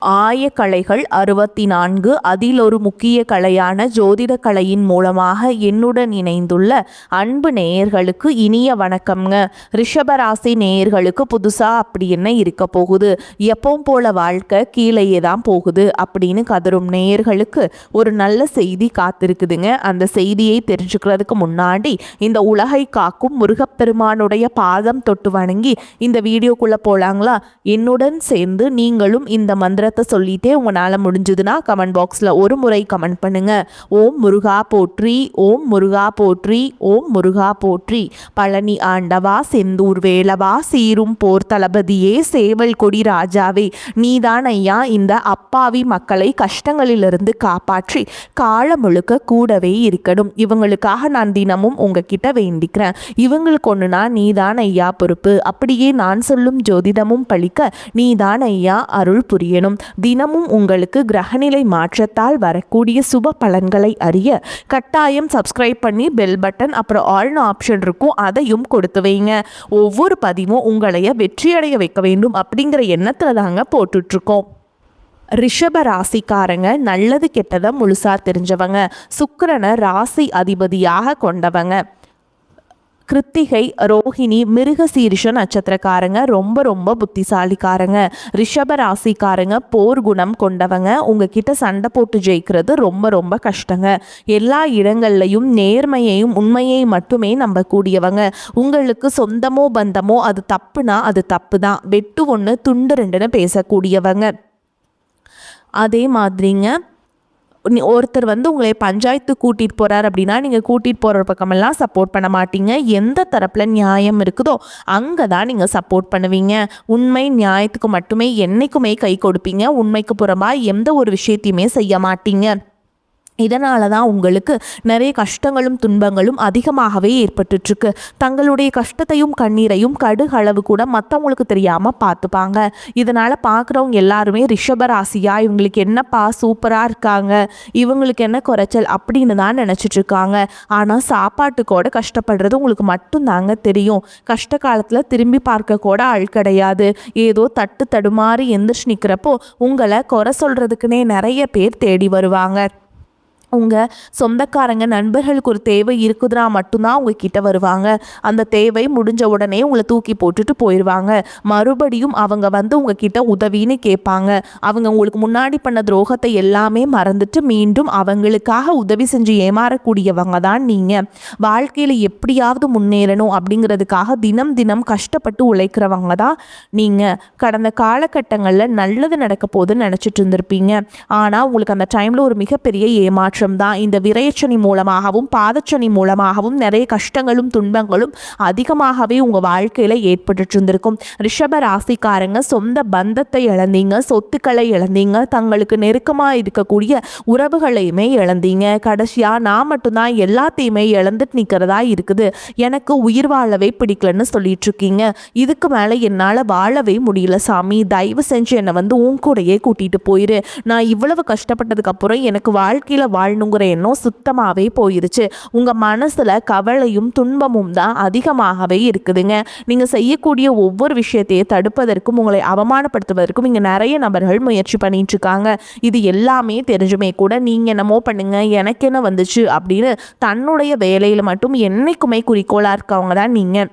ஆயக்கலைகள் 64 அதில் ஒரு முக்கிய கலையான ஜோதிட கலையின் மூலமாக என்னுடன் இணைந்துள்ள அன்பு நேயர்களுக்கு இனிய வணக்கம்ங்க. ரிஷபராசி நேயர்களுக்கு புதுசாக அப்படி என்ன இருக்க போகுது, எப்பவும் போல வாழ்க்கை கீழேயே தான் போகுது அப்படின்னு கதரும் நேயர்களுக்கு ஒரு நல்ல செய்தி காத்திருக்குதுங்க. அந்த செய்தியை தெரிஞ்சுக்கிறதுக்கு முன்னாடி இந்த உலகை காக்கும் முருகப்பெருமானுடைய பாதம் தொட்டு வணங்கி இந்த வீடியோக்குள்ளே போகலாங்களா? என்னுடன் சேர்ந்து நீங்களும் இந்த மந்திர சொல்லிட்டே உங்களால முடிஞ்சதுன்னா கமெண்ட் பாக்ஸ்ல ஒரு முறை கமெண்ட் பண்ணுங்க. ஓம் முருகா போற்றி, ஓம் முருகா போற்றி, ஓம் முருகா போற்றி. பழனி ஆண்டவா, செந்தூர் வேலவா, சீரும் போர் தளபதியே, சேவல் கொடி ராஜாவே, நீதான் ஐயா இந்த அப்பாவி மக்களை கஷ்டங்களிலிருந்து காப்பாற்றி காலம் முழுக்க கூடவே இருக்கணும். இவங்களுக்காக நான் தினமும் உங்ககிட்ட வேண்டிக்கிறேன். இவங்களுக்கு ஒண்ணுனா நீதான் ஐயா பொறுப்பு. அப்படியே நான் சொல்லும் ஜோதிடமும் பழிக்க நீதான் ஐயா அருள் புரியணும். தினமும் உங்களுக்கு கிரகநிலை மாற்றத்தால் வரக்கூடிய சுப பலன்களை அறிய கட்டாயம் சப்ஸ்கிரைப் பண்ணி பெல் பட்டன் அப்புறம் ஆல்னு ஆப்ஷன் இருக்கும், அதையும் கொடுத்து வைங்க. ஒவ்வொரு பதிவும் உங்களைய வெற்றியடைய வைக்க வேண்டும் அப்படிங்கிற எண்ணத்துல தாங்க போட்டுட்ருக்கோம். ரிஷப ராசிக்காரங்க நல்லது கெட்டதை முழுசா தெரிஞ்சவங்க, சுக்கிரனை ராசி அதிபதியாக கொண்டவங்க. கிருத்திகை, ரோஹிணி, மிருகசீரிஷ நட்சத்திரக்காரங்க ரொம்ப ரொம்ப புத்திசாலிக்காரங்க. ரிஷப ராசிக்காரங்க போர் குணம் கொண்டவங்க. உங்ககிட்ட சண்டை போட்டு ஜெயிக்கிறது ரொம்ப ரொம்ப கஷ்டங்க. எல்லா இடங்கள்லையும் நேர்மையையும் உண்மையை மட்டுமே நம்பக்கூடியவங்க. உங்களுக்கு சொந்தமோ பந்தமோ அது தப்புனா அது தப்பு தான், வெட்டு ஒன்று துண்டு ரெண்டுன்னு பேசக்கூடியவங்க. அதே மாதிரிங்க ஒருத்தர் உங்களை பஞ்சாயத்து கூட்டிகிட்டு போகிறார் அப்படின்னா நீங்கள் கூட்டிகிட்டு போகிற பக்கமெல்லாம் சப்போர்ட் பண்ண மாட்டீங்க. எந்த தரப்பில் நியாயம் இருக்குதோ அங்கே தான் நீங்கள் சப்போர்ட் பண்ணுவீங்க. உண்மை நியாயத்துக்கு மட்டுமே என்றைக்குமே கை கொடுப்பீங்க. உண்மைக்கு புறம்பாக எந்த ஒரு விஷயத்தையுமே செய்ய மாட்டீங்க. இதனால தான் உங்களுக்கு நிறைய கஷ்டங்களும் துன்பங்களும் அதிகமாகவே ஏற்பட்டுருக்கு. தங்களுடைய கஷ்டத்தையும் கண்ணீரையும் கடுகளவு கூட மற்றவங்களுக்கு தெரியாமல் பார்த்துப்பாங்க. இதனால் பார்க்குறவங்க எல்லாருமே ரிஷபராசியா இவங்களுக்கு என்னப்பா சூப்பராக இருக்காங்க, இவங்களுக்கு என்ன குறைச்சல் அப்படின்னு தான் நினச்சிட்ருக்காங்க. ஆனால் சாப்பாட்டுக்கூட கஷ்டப்படுறது உங்களுக்கு மட்டும்தாங்க தெரியும். கஷ்ட காலத்தில் திரும்பி பார்க்க கூட ஆள் கிடையாது. ஏதோ தட்டு தடுமாறி எந்திரிச்சு நிற்கிறப்போ உங்களை குறை சொல்கிறதுக்குன்னே நிறைய பேர் தேடி வருவாங்க. உங்கள் சொந்தக்காரங்க நண்பர்களுக்கு ஒரு தேவை இருக்குதுன்னா மட்டும்தான் உங்ககிட்ட வருவாங்க. அந்த தேவை முடிஞ்ச உடனே உங்களை தூக்கி போட்டுட்டு போயிடுவாங்க. மறுபடியும் அவங்க உங்ககிட்ட உதவின்னு கேட்பாங்க. அவங்க உங்களுக்கு முன்னாடி பண்ண துரோகத்தை எல்லாமே மறந்துட்டு மீண்டும் அவங்களுக்காக உதவி செஞ்சு ஏமாறக்கூடியவங்க தான் நீங்கள். வாழ்க்கையில் எப்படியாவது முன்னேறணும் அப்படிங்கிறதுக்காக தினம் தினம் கஷ்டப்பட்டு உழைக்கிறவங்க தான் நீங்கள். கடந்த காலகட்டங்களில் நல்லது நடக்க போதுன்னு நினச்சிட்டு இருந்திருப்பீங்க. ஆனால் உங்களுக்கு அந்த டைமில் ஒரு மிகப்பெரிய ஏமாற்றம் தான். இந்த விரயச்சனி மூலமாகவும் பாதச்சனி மூலமாகவும் நிறைய கஷ்டங்களும் துன்பங்களும் அதிகமாகவே உங்கள் வாழ்க்கையில் ஏற்பட்டு இருந்திருக்கும். ரிஷப ராசிக்காரங்க சொந்த பந்தத்தை இழந்தீங்க, சொத்துக்களை இழந்தீங்க, தங்களுக்கு நெருக்கமாக இருக்கக்கூடிய உறவுகளையுமே இழந்தீங்க. கடைசியாக நான் மட்டும்தான் எல்லாத்தையுமே இழந்துட்டு நிற்கிறதா இருக்குது, எனக்கு உயிர் வாழவே பிடிக்கலன்னு சொல்லிட்டு இருக்கீங்க. இதுக்கு மேலே என்னால் வாழவே முடியல சாமி, தயவு செஞ்சு என்னை உன் கூடையே கூட்டிகிட்டு போயிரு. நான் இவ்வளவு கஷ்டப்பட்டதுக்கு அப்புறம் எனக்கு வாழ்க்கையில் வாழணுங்கிற எண்ணம் சுத்தமாகவே போயிருச்சு. உங்கள் மனசில் கவலையும் துன்பமும் தான் அதிகமாகவே இருக்குதுங்க. நீங்கள் செய்யக்கூடிய ஒவ்வொரு விஷயத்தையும் தடுப்பதற்கும் உங்களை அவமானப்படுத்துவதற்கும் இங்கே நிறைய நபர்கள் முயற்சி பண்ணிட்டு இருக்காங்க. இது எல்லாமே தெரிஞ்சுமே கூட நீங்கள் என்னமோ பண்ணுங்க எனக்கு என்ன வந்துச்சு அப்படின்னு தன்னுடைய வேலையில் மட்டும் என்னைக்குமே குறிக்கோளாக இருக்கவங்க தான் நீங்கள்.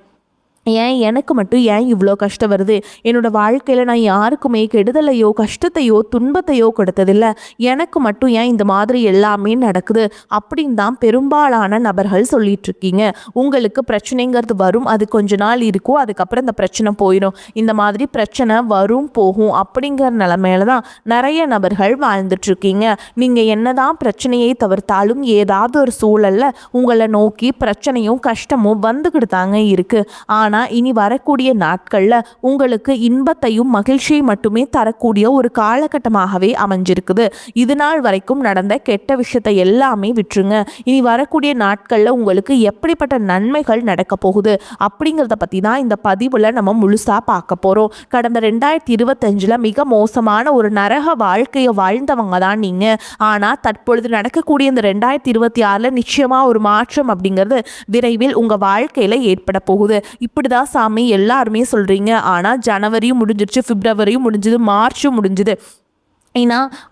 எனக்கு மட்டும் இவ்வளோ கஷ்டம் வருது, என்னோடய வாழ்க்கையில் நான் யாருக்குமே கெடுதலையோ கஷ்டத்தையோ துன்பத்தையோ கொடுத்ததில்லை, எனக்கு மட்டும் இந்த மாதிரி எல்லாமே நடக்குது அப்படின்னு தான் பெரும்பாலான நபர்கள் சொல்லிட்டு இருக்கீங்க. உங்களுக்கு பிரச்சனைங்கிறது வரும், அது கொஞ்ச நாள் இருக்கும், அதுக்கப்புறம் இந்த பிரச்சனை போயிடும். இந்த மாதிரி பிரச்சனை வரும் போகும் அப்படிங்கிற நிலைமையில தான் நிறைய நபர்கள் வாழ்ந்துட்டுருக்கீங்க. நீங்கள் என்னதான் பிரச்சனையை தவிர்த்தாலும் ஏதாவது ஒரு சூழலில் உங்களை நோக்கி பிரச்சனையும் கஷ்டமும் வந்துக்கிட்டு தாங்க இருக்குது. ஆனால் இனி வரக்கூடிய நாட்களில் உங்களுக்கு இன்பத்தையும் மகிழ்ச்சியை மட்டுமே தரக்கூடிய ஒரு காலகட்டமாகவே அமைஞ்சிருக்குது. இது நாள் வரைக்கும் நடந்த கெட்ட விஷயத்தை எல்லாமே விட்டுருங்க. இனி வரக்கூடிய நாட்களில் உங்களுக்கு எப்படிப்பட்ட நன்மைகள் நடக்க போகுது அப்படிங்கிறத பற்றி தான் இந்த பதிவில் நம்ம முழுசாக பார்க்க போகிறோம். கடந்த 2025 மிக மோசமான ஒரு நரக வாழ்க்கையை வாழ்ந்தவங்க தான் நீங்கள். ஆனால் தற்பொழுது நடக்கக்கூடிய இந்த 2026 நிச்சயமாக ஒரு மாற்றம் அப்படிங்கிறது விரைவில் உங்கள் வாழ்க்கையில் ஏற்பட போகுது. இப்படி தான் சாமி எல்லாருமே சொல்கிறீங்க. ஆனால் ஜனவரியும் முடிஞ்சிருச்சு, பிப்ரவரியும் முடிஞ்சுது, மார்ச்சும் முடிஞ்சுது.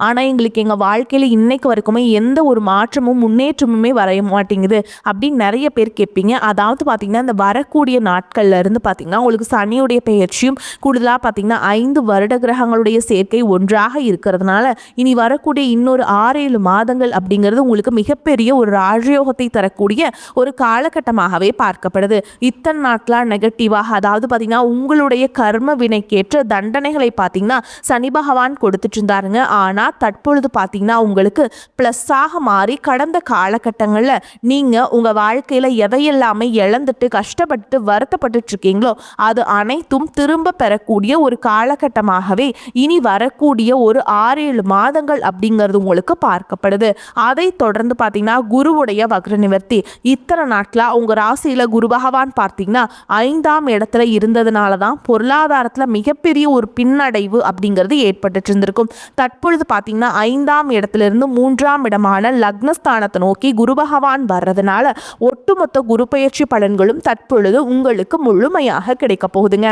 ஆனால் எங்களுக்கு எங்கள் வாழ்க்கையில் இன்னைக்கு வரைக்குமே எந்த ஒரு மாற்றமும் முன்னேற்றமுமே வர மாட்டேங்குது அப்படின்னு நிறைய பேர் கேட்பீங்க. அதாவது பார்த்திங்கன்னா இந்த வரக்கூடிய நாட்கள்ல இருந்து பார்த்திங்கன்னா உங்களுக்கு சனியுடைய பெயர்ச்சியும் கூடுதலாக பார்த்திங்கன்னா 5 வருட கிரகங்களுடைய சேர்க்கை ஒன்றாக இருக்கிறதுனால இனி வரக்கூடிய இன்னொரு 6-7 மாதங்கள் அப்படிங்கிறது உங்களுக்கு மிகப்பெரிய ஒரு ராஜயோகத்தை தரக்கூடிய ஒரு காலகட்டமாகவே பார்க்கப்படுது. இத்தனை நாட்களாக நெகட்டிவாக, அதாவது பார்த்திங்கன்னா உங்களுடைய கர்ம வினைக்கேற்ற தண்டனைகளை பார்த்திங்கன்னா சனி பகவான் கொடுத்துட்டு இருந்தாருங்க. ஆனால் தற்பொழுது பார்த்தீங்கன்னா உங்களுக்கு ப்ளஸ்ஸாக மாறி கடந்த காலகட்டங்களில் நீங்கள் உங்கள் வாழ்க்கையில் எதையெல்லாமே இழந்துட்டு கஷ்டப்பட்டு வருத்தப்பட்டு இருக்கீங்களோ அது அனைத்தும் திரும்ப பெறக்கூடிய ஒரு காலகட்டமாகவே இனி வரக்கூடிய ஒரு 6-7 மாதங்கள் அப்படிங்கிறது உங்களுக்கு பார்க்கப்படுது. அதை தொடர்ந்து பார்த்தீங்கன்னா குருவுடைய வக்ர நிவர்த்தி. இத்தனை நாட்களாக உங்கள் ராசியில் குரு பகவான் பார்த்தீங்கன்னா 5ஆம் இடத்துல இருந்ததுனால தான் பொருளாதாரத்தில் மிகப்பெரிய ஒரு பின்னடைவு அப்படிங்கிறது ஏற்பட்டு இருந்திருக்கும். தற்பொழுது பார்த்தீங்கன்னா 5ஆம் இடத்திலிருந்து 3ஆம் இடமான லக்னஸ்தானத்தை நோக்கி குரு பகவான் வர்றதுனால ஒட்டுமொத்த குரு பெயர்ச்சி பலன்களும் தற்பொழுது உங்களுக்கு முழுமையாக கிடைக்க போகுதுங்க.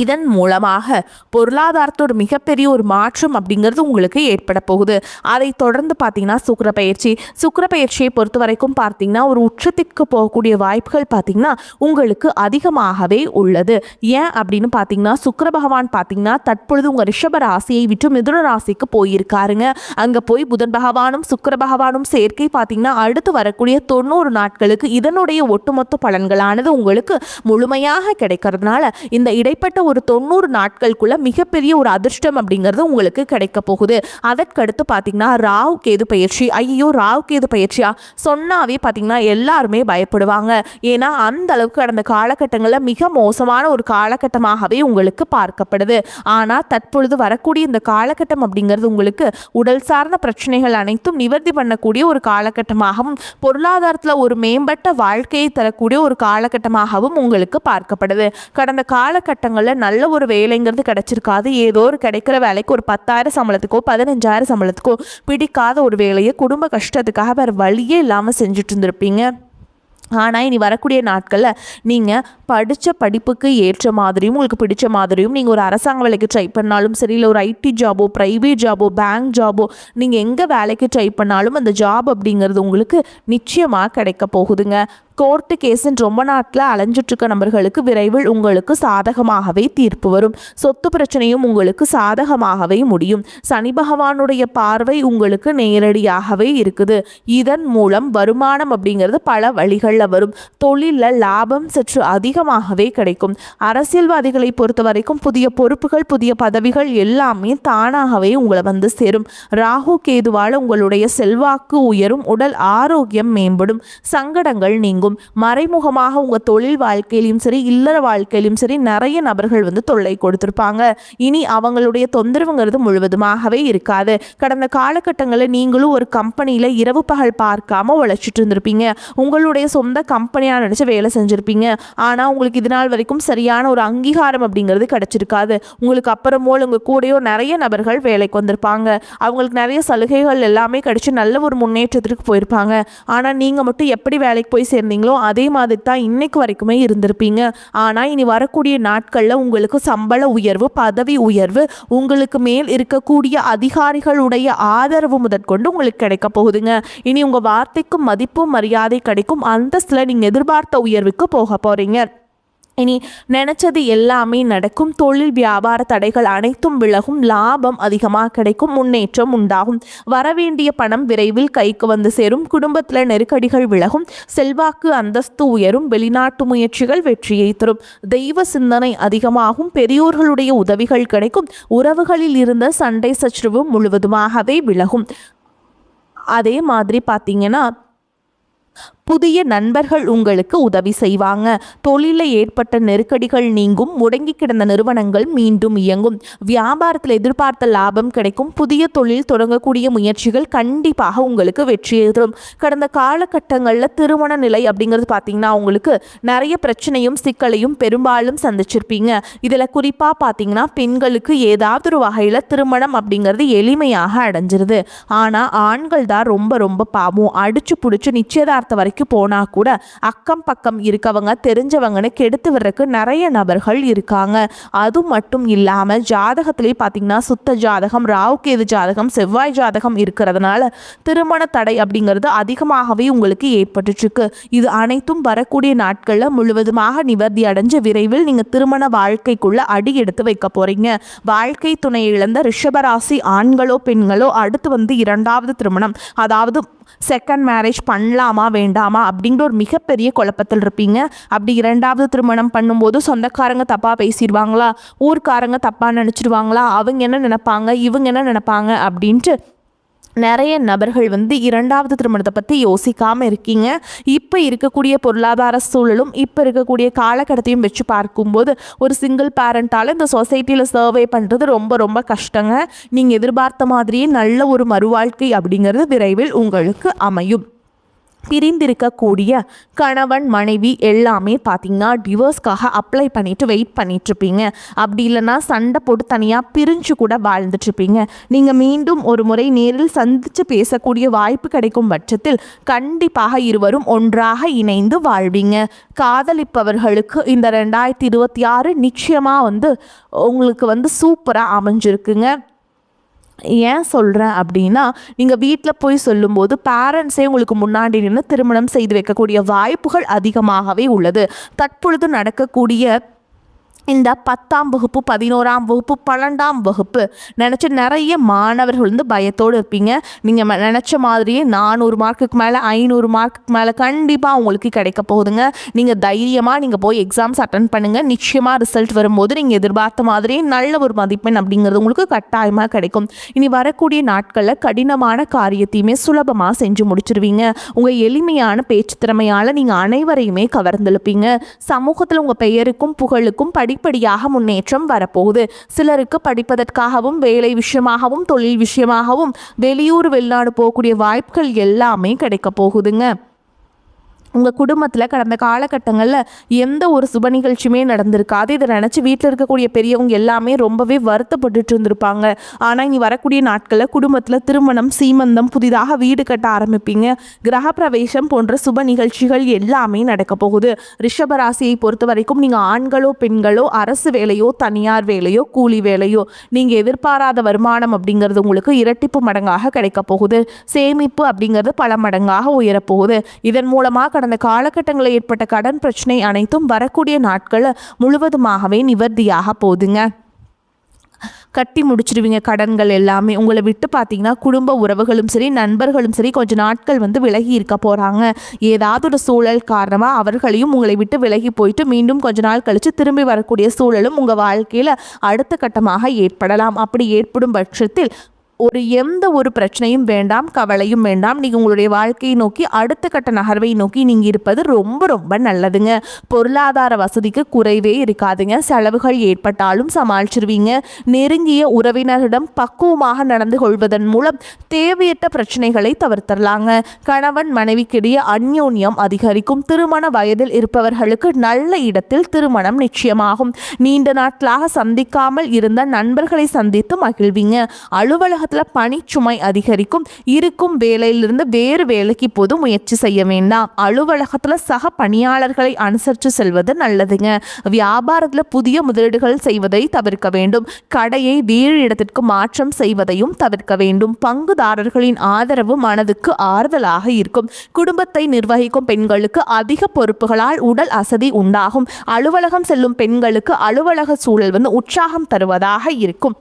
இதன் மூலமாக பொருளாதாரத்தோட ஒரு மிகப்பெரிய ஒரு மாற்றம் அப்படிங்கிறது உங்களுக்கு ஏற்பட போகுது. அதை தொடர்ந்து பார்த்தீங்கன்னா சுக்கிர பயிற்சியை பொறுத்த வரைக்கும் பார்த்தீங்கன்னா ஒரு உச்சத்திற்கு போகக்கூடிய வாய்ப்புகள் பார்த்தீங்கன்னா உங்களுக்கு அதிகமாகவே உள்ளது. ஏன் அப்படின்னு பார்த்தீங்கன்னா சுக்கிர பகவான் பார்த்தீங்கன்னா தற்பொழுது உங்கள் ரிஷப ராசியை விட்டு மிதுன ராசிக்கு போயிருக்காருங்க. அங்கே போய் புதன் பகவானும் சுக்கிர பகவானும் சேர்க்கை பார்த்தீங்கன்னா அடுத்து வரக்கூடிய 90 நாட்களுக்கு இதனுடைய ஒட்டுமொத்த பலன்களானது உங்களுக்கு முழுமையாக கிடைக்கிறதுனால இந்த இடைப்பட்ட ஒரு 90 நாட்களுக்குள்ள மிகப்பெரிய ஒரு அதிர்ஷ்டம் அப்படிங்கிறது உங்களுக்கு கிடைக்க போகுது. அதற்கடுத்து பார்த்தீங்கன்னா ராகு கேது பயிற்சி. ஐயோ, ராகு கேது பயிற்சியா சொன்னாவே பார்த்தீங்கன்னா எல்லாருமே பயப்படுவாங்க. ஏன்னா அந்த அளவுக்கு கடந்த காலகட்டங்களில் மிக மோசமான ஒரு காலகட்டமாகவே உங்களுக்கு பார்க்கப்படுது. ஆனால் தற்பொழுது வரக்கூடிய இந்த காலகட்டம் அப்படிங்கிறது உங்களுக்கு உடல் சார்ந்த பிரச்சனைகள் அனைத்தும் நிவர்த்தி பண்ணக்கூடிய ஒரு காலகட்டமாகவும் பொருளாதாரத்தில் ஒரு மேம்பட்ட வாழ்க்கையை தரக்கூடிய ஒரு காலகட்டமாகவும் உங்களுக்கு பார்க்கப்படுது. கடந்த காலகட்டங்களில் நல்ல ஒரு வேலைங்கிறது கிடைச்சிருக்காது. ஏதோ ஒரு கிடைக்கிற வேலைக்கு ஒரு 10,000 சம்பளத்துக்கோ 15,000 சம்பளத்துக்கோ பிடிக்காத ஒரு வேலையை குடும்ப கஷ்டத்துக்காக வேறு வழியே இல்லாமல் செஞ்சுட்டு இருந்திருப்பீங்க. ஆனால் இனி வரக்கூடிய நாட்களில் நீங்கள் படித்த படிப்புக்கு ஏற்ற மாதிரியும் உங்களுக்கு பிடிச்ச மாதிரியும் நீங்கள் ஒரு அரசாங்க வேலைக்கு ட்ரை பண்ணாலும் சரி, இல்லை ஒரு ஐடி ஜாபோ, ப்ரைவேட் ஜாபோ, பேங்க் ஜாபோ, நீங்கள் எங்கே வேலைக்கு ட்ரை பண்ணாலும் அந்த ஜாப் அப்படிங்கிறது உங்களுக்கு நிச்சயமாக கிடைக்க போகுதுங்க. கோர்ட்டு கேஸுன்னு ரொம்ப நாட்டில் அலைஞ்சிட்ருக்க நபர்களுக்கு விரைவில் உங்களுக்கு சாதகமாகவே தீர்ப்பு வரும். சொத்து பிரச்சனையும் உங்களுக்கு சாதகமாகவே முடியும். சனி பகவானுடைய பார்வை உங்களுக்கு நேரடியாகவே இருக்குது. இதன் மூலம் வருமானம் அப்படிங்கிறது பல வழிகளில் வரும். தொழிலில் லாபம் சற்று அதிகமாகவே கிடைக்கும். அரசியல்வாதிகளை பொறுத்த வரைக்கும் புதிய பொறுப்புகள், புதிய பதவிகள் எல்லாமே தானாகவே உங்களை வந்து சேரும். ராகு கேதுவால் உங்களுடைய செல்வாக்கு உயரும். உடல் ஆரோக்கியம் மேம்படும். சங்கடங்கள் நீங்கும். மறைமுகமாக உங்கள் தொழில் வாழ்க்கையிலும் சரி, இல்லற வாழ்க்கையிலும் சரி நிறைய நபர்கள் வந்து தொல்லை கொடுத்துருப்பாங்க. இனி அவங்களுடைய தொந்தரவுங்கிறது முழுவதுமாகவே இருக்காது. கடந்த காலகட்டங்களில் நீங்களும் ஒரு கம்பெனியில் இரவு பகல் பார்க்காம உழைச்சிட்டு இருந்திருப்பீங்க. உங்களுடைய சொந்த கம்பெனியாக நினச்சி வேலை செஞ்சுருப்பீங்க. ஆனால் உங்களுக்கு இது நாள் வரைக்கும் சரியான ஒரு அங்கீகாரம் அப்படிங்கிறது கிடைச்சிருக்காது. உங்களுக்கு அப்புறமோல் உங்கள் கூடயோ நிறைய நபர்கள் வேலைக்கு வந்திருப்பாங்க. அவங்களுக்கு நிறைய சலுகைகள் எல்லாமே கிடைச்சி நல்ல ஒரு முன்னேற்றத்திற்கு போயிருப்பாங்க. ஆனால் நீங்கள் மட்டும் எப்படி வேலைக்கு போய் சேர்ந்தீங்களோ அதே மாதிரி தான் இன்னைக்கு வரைக்குமே இருந்திருப்பீங்க. ஆனால் இனி வரக்கூடிய நாட்களில் உங்களுக்கு சம்பள உயர்வு, பதவி உயர்வு, உங்களுக்கு மேல் இருக்கக்கூடிய அதிகாரிகளுடைய ஆதரவு முதற்கொண்டு உங்களுக்கு கிடைக்க போகுதுங்க. இனி உங்கள் வார்த்தைக்கு மதிப்பும் மரியாதை கிடைக்கும். அந்தஸ்தில் நீங்கள் எதிர்பார்த்த உயர்வுக்கு போக போகிறீங்க. இனி நினச்சது எல்லாமே நடக்கும். தொழில் வியாபார தடைகள் அனைத்தும் விலகும். லாபம் அதிகமாக கிடைக்கும். முன்னேற்றம் உண்டாகும். வரவேண்டிய பணம் விரைவில் கைக்கு வந்து சேரும். குடும்பத்தில் நெருக்கடிகள் விலகும். செல்வாக்கு அந்தஸ்து உயரும். வெளிநாட்டு முயற்சிகள் வெற்றியை தரும். தெய்வ சிந்தனை அதிகமாகும். பெரியோர்களுடைய உதவிகள் கிடைக்கும். உறவுகளில் இருந்த சண்டை சச்சரவு முழுவதுமாகவே விலகும். அதே மாதிரி பார்த்தீங்கன்னா புதிய நண்பர்கள் உங்களுக்கு உதவி செய்வாங்க. தொழிலில் ஏற்பட்ட நெருக்கடிகள் நீங்கும். முடங்கி கிடந்த நிறுவனங்கள் மீண்டும் இயங்கும். வியாபாரத்தில் எதிர்பார்த்த லாபம் கிடைக்கும். புதிய தொழில் தொடங்கக்கூடிய முயற்சிகள் கண்டிப்பாக உங்களுக்கு வெற்றியை தரும். கடந்த காலகட்டங்களில் திருமண நிலை அப்படிங்கிறது பார்த்தீங்கன்னா உங்களுக்கு நிறைய பிரச்சனையும் சிக்கலையும் பெரும்பாலும் சந்திச்சிருப்பீங்க. இதில் குறிப்பாக பார்த்தீங்கன்னா பெண்களுக்கு ஏதாவது ஒரு வகையில் திருமணம் அப்படிங்கிறது எளிமையாக அடைஞ்சிருது. ஆனால் ஆண்கள் தான் ரொம்ப ரொம்ப பாவம். அடிச்சு பிடிச்சி நிச்சயதார்த்தம் வரைக்கும் வரைக்கும் போனால் கூட அக்கம் பக்கம் இருக்கவங்க தெரிஞ்சவங்கன்னு கெடுத்து வர்றதுக்கு நிறைய நபர்கள் இருக்காங்க. அது மட்டும் இல்லாமல் ஜாதகத்திலே பார்த்தீங்கன்னா சுத்த ஜாதகம், ராவுகேது ஜாதகம், செவ்வாய் ஜாதகம் இருக்கிறதுனால திருமண தடை அப்படிங்கிறது அதிகமாகவே உங்களுக்கு ஏற்பட்டுருக்கு. இது அனைத்தும் வரக்கூடிய நாட்களில் முழுவதுமாக நிவர்த்தி அடைஞ்சு விரைவில் நீங்கள் திருமண வாழ்க்கைக்குள்ள அடி எடுத்து வைக்க போறீங்க. வாழ்க்கை துணை இழந்த ரிஷபராசி ஆண்களோ பெண்களோ அடுத்து வந்து இரண்டாவது திருமணம், அதாவது செகண்ட் மேரேஜ் பண்ணலாமா வேண்டாமா அப்படிங்கிற ஒரு மிகப்பெரிய குழப்பத்தில் இருப்பீங்க. அப்படி இரண்டாவது திருமணம் பண்ணும்போது சொந்தக்காரங்க தப்பாக பேசிடுவாங்களா, ஊர்க்காரங்க தப்பாக நினச்சிடுவாங்களா, அவங்க என்ன நினைப்பாங்க, இவங்க என்ன நினைப்பாங்க அப்படின்ட்டு நிறைய நபர்கள் வந்து இரண்டாவது திருமணத்தை பற்றி யோசிக்காமல் இருக்கீங்க. இப்போ இருக்கக்கூடிய பொருளாதார சூழலும் இப்போ இருக்கக்கூடிய காலகட்டத்தையும் வச்சு பார்க்கும்போது ஒரு சிங்கிள் பேரண்டால் இந்த சொசைட்டியில் சர்வே பண்ணுறது ரொம்ப ரொம்ப கஷ்டங்க. நீங்கள் எதிர்பார்த்த மாதிரியே நல்ல ஒரு மறுவாழ்க்கை அப்படிங்கிறது விரைவில் உங்களுக்கு அமையும். பிரிந்திருக்கக்கூடிய கணவன் மனைவி எல்லாமே பார்த்தீங்கன்னா டிவோர்ஸ்க்காக அப்ளை பண்ணிவிட்டு வெயிட் பண்ணிகிட்ருப்பீங்க. அப்படி இல்லைன்னா சண்டை போட்டு தனியாக பிரிஞ்சு கூட வாழ்ந்துட்டுருப்பீங்க. நீங்கள் மீண்டும் ஒரு முறை நேரில் சந்தித்து பேசக்கூடிய வாய்ப்பு கிடைக்கும் பட்சத்தில் கண்டிப்பாக இருவரும் ஒன்றாக இணைந்து வாழ்வீங்க. காதலிப்பவர்களுக்கு இந்த 2026 நிச்சயமாக வந்து உங்களுக்கு வந்து சூப்பராக அமைஞ்சிருக்குங்க. ஏன் சொல்கிறேன் அப்படின்னா, நீங்கள் வீட்டில் போய் சொல்லும்போது பேரண்ட்ஸே உங்களுக்கு முன்னாடி நின்று திருமணம் செய்து வைக்கக்கூடிய வாய்ப்புகள் அதிகமாகவே உள்ளது. தற்பொழுது நடக்கக்கூடிய இந்த 10ஆம் வகுப்பு, 11ஆம் வகுப்பு, 12ஆம் வகுப்பு நினச்ச நிறைய மாணவர்கள் வந்து பயத்தோடு இருப்பீங்க. நீங்கள் நினச்ச மாதிரியே 400 மார்க்குக்கு மேலே 500 மார்க்குக்கு மேலே கண்டிப்பாக உங்களுக்கு கிடைக்க போகுதுங்க. நீங்கள் தைரியமாக நீங்கள் போய் எக்ஸாம்ஸ் அட்டன் பண்ணுங்கள். நிச்சயமாக ரிசல்ட் வரும்போது நீங்கள் எதிர்பார்த்த மாதிரியே நல்ல ஒரு மதிப்பெண் அப்படிங்கிறது உங்களுக்கு கட்டாயமாக கிடைக்கும். இனி வரக்கூடிய நாட்களில் கடினமான காரியத்தையுமே சுலபமாக செஞ்சு முடிச்சிருவீங்க. உங்கள் எளிமையான பேச்சு திறமையால் நீங்கள் அனைவரையுமே கவர்ந்தெழுப்பீங்க. சமூகத்தில் உங்கள் பெயருக்கும் புகழுக்கும் படிப்படியாக முன்னேற்றம் வரப்போகுது. சிலருக்கு படிப்பதற்காகவும் வேலை விஷயமாகவும் தொழில் விஷயமாகவும் வெளியூர் வெளிநாடு போகக்கூடிய வாய்ப்புகள் எல்லாமே கிடைக்க போகுதுங்க. உங்கள் குடும்பத்தில் கடந்த காலகட்டங்களில் எந்த ஒரு சுப நிகழ்ச்சியுமே நடந்திருக்காது. இதை நினச்சி வீட்டில் இருக்கக்கூடிய பெரியவங்க எல்லாமே ரொம்பவே வருத்தப்பட்டுட்டு இருந்திருப்பாங்க. ஆனால் இனி வரக்கூடிய நாட்களில் குடும்பத்தில் திருமணம், சீமந்தம், புதிதாக வீடு கட்ட ஆரம்பிப்பீங்க. கிரகப்பிரவேசம் போன்ற சுப நிகழ்ச்சிகள் எல்லாமே நடக்க போகுது. ரிஷபராசியை பொறுத்த வரைக்கும் நீங்கள் ஆண்களோ பெண்களோ அரசு வேலையோ தனியார் வேலையோ கூலி வேலையோ நீங்கள் எதிர்பாராத வருமானம் அப்படிங்கிறது உங்களுக்கு இரட்டிப்பு மடங்காக கிடைக்க போகுது. சேமிப்பு அப்படிங்கிறது பல மடங்காக உயரப்போகுது. இதன் மூலமாக கடந்த காலகட்டங்களில் ஏற்பட்ட கடன் பிரச்சனை அனைத்தும் வரக்கூடிய நாட்களில் முழுவதுமாகவே நிவர்த்தியாக போகுதுங்க. கட்டி முடிச்சிடுவீங்க கடன்கள் எல்லாமே. உங்களை விட்டு பார்த்தீங்கன்னா குடும்ப உறவுகளும் சரி நண்பர்களும் சரி கொஞ்ச நாட்கள் வந்து விலகி இருக்க போகிறாங்க. ஏதாவது ஒரு சூழல் காரணமாக அவர்களையும் உங்களை விட்டு விலகி போயிட்டு மீண்டும் கொஞ்ச நாள் கழித்து திரும்பி வரக்கூடிய சூழலும் உங்கள் வாழ்க்கையில் அடுத்த கட்டமாக ஏற்படலாம். அப்படி ஏற்படும் பட்சத்தில் எந்த ஒரு பிரச்சனையும் வேண்டாம், கவலையும் வேண்டாம். நீங்கள் உங்களுடைய வாழ்க்கையை நோக்கி அடுத்த கட்ட நகர்வை நோக்கி நீங்கள் இருப்பது ரொம்ப ரொம்ப நல்லதுங்க. பொருளாதார வசதிக்கு குறைவே இருக்காதுங்க. செலவுகள் ஏற்பட்டாலும் சமாளிச்சிருவீங்க. நெருங்கிய உறவினரிடம் பக்குவமாக நடந்து கொள்வதன் மூலம் தேவையற்ற பிரச்சனைகளை தவிர்த்தரலாங்க. கணவன் மனைவிக்கிடையே அந்யோன்யம் அதிகரிக்கும். திருமண வயதில் இருப்பவர்களுக்கு நல்ல இடத்தில் திருமணம் நிச்சயமாகும். நீண்ட நாட்களாக சந்திக்காமல் இருந்த நண்பர்களை சந்தித்து மகிழ்வீங்க. அலுவலக பணிச்சுமை அதிகரிக்கும். இருக்கும் வேலையிலிருந்து வேறு வேலைக்கு போது முயற்சி செய்ய வேண்டாம். அலுவலகத்தில் சக பணியாளர்களை அனுசரித்து செல்வது நல்லதுங்க. வியாபாரத்தில் புதிய முதலீடுகள் செய்வதை தவிர்க்க வேண்டும். கடையை வேறு இடத்திற்கு மாற்றம் செய்வதையும் தவிர்க்க வேண்டும். பங்குதாரர்களின் ஆதரவு மனதுக்கு ஆறுதலாக இருக்கும். குடும்பத்தை நிர்வகிக்கும் பெண்களுக்கு அதிக பொறுப்புகளால் உடல் அசதி உண்டாகும். அலுவலகம் செல்லும் பெண்களுக்கு அலுவலக சூழல் வந்து உற்சாகம் தருவதாக இருக்கும்.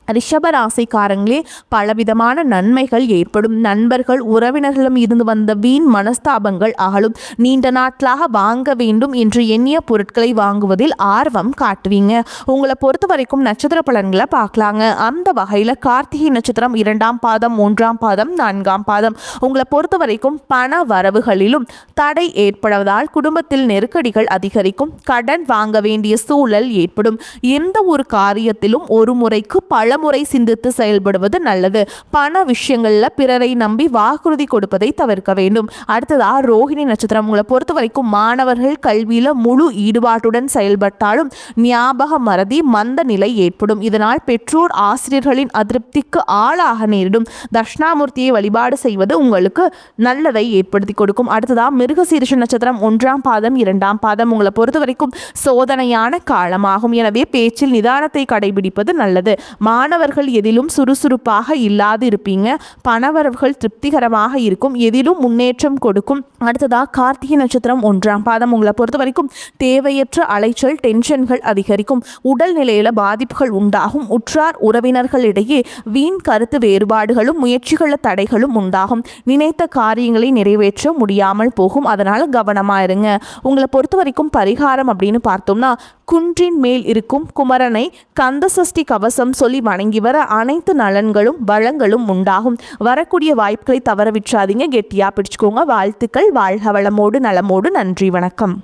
ரிஷபராசிக்காரங்களே பலவிதமான நன்மைகள் ஏற்படும். நண்பர்கள் உறவினர்களும் இருந்து வந்த வீண் மனஸ்தாபங்கள் அகலும். நீண்ட நாட்களாக வாங்க வேண்டும் என்று எண்ணிய பொருட்களை வாங்குவதில் ஆர்வம் காட்டுவீங்க. உங்களை பொறுத்த வரைக்கும் நட்சத்திர பலன்களை பார்க்கலாங்க. அந்த வகையில் கார்த்திகை நட்சத்திரம் 2ஆம் பாதம், 3ஆம் பாதம், 4ஆம் பாதம் உங்களை பொறுத்த வரைக்கும் பண வரவுகளிலும் தடை ஏற்படுவதால் குடும்பத்தில் நெருக்கடிகள் அதிகரிக்கும். கடன் வாங்க வேண்டிய சூழல் ஏற்படும். எந்த ஒரு காரியத்திலும் ஒரு முறைக்கு பல பலமுறை சிந்தித்து செயல்படுவது நல்லது. பண விஷயங்கள்ல பிறரை நம்பி வாக்குறுதி கொடுப்பதை தவிர்க்க வேண்டும். அடுத்ததா ரோஹிணி நட்சத்திரம். உங்களை பொறுத்த வரைக்கும் மாணவர்கள் கல்வியில முழு ஈடுபாட்டுடன் செயல்பட்டாலும் ஞாபக மறதி மந்த நிலை ஏற்படும். இதனால் பெற்றோர் ஆசிரியர்களின் அதிருப்திக்கு ஆளாக நேரிடும். தட்சிணாமூர்த்தியை வழிபாடு செய்வது உங்களுக்கு நல்லதை ஏற்படுத்தி கொடுக்கும். அடுத்ததா மிருகசீரிஷ நட்சத்திரம் 1ஆம் பாதம் 2ஆம் பாதம். உங்களை பொறுத்த வரைக்கும் சோதனையான காலமாகும். எனவே பேச்சில் நிதானத்தை கடைபிடிப்பது நல்லது. மாணவர்கள் எதிலும் சுறுசுறுப்பாக இல்லாது இருப்பீங்க. பணவரவுகள் திருப்திகரமாக இருக்கும். எதிலும் முன்னேற்றம் கொடுக்கும். அடுத்ததா கார்த்திகை நட்சத்திரம் 1ஆம் பாதம். உங்களை பொறுத்த வரைக்கும் தேவையற்ற அலைச்சல் டென்ஷன்கள் அதிகரிக்கும். உடல் நிலையில பாதிப்புகள் உண்டாகும். உற்றார் உறவினர்களிடையே வீண் கருத்து வேறுபாடுகளும் முயற்சிகள தடைகளும் உண்டாகும். நினைத்த காரியங்களை நிறைவேற்ற முடியாமல் போகும். அதனால கவனமா இருங்க. உங்களை பொறுத்த வரைக்கும் பரிகாரம் அப்படின்னு பார்த்தோம்னா குன்றின் மேல் இருக்கும் குமரனை கந்தசஷ்டி கவசம் சொல்லி வணங்கி வர அனைத்து நலன்களும் வளங்களும் உண்டாகும். வரக்கூடிய வாய்ப்புகளை தவற விட்டுறாதீங்க. கெட்டியா பிடிச்சுக்கோங்க. வாழ்த்துக்கள். வாழ்க வளமோடு நலமோடு. நன்றி. வணக்கம்.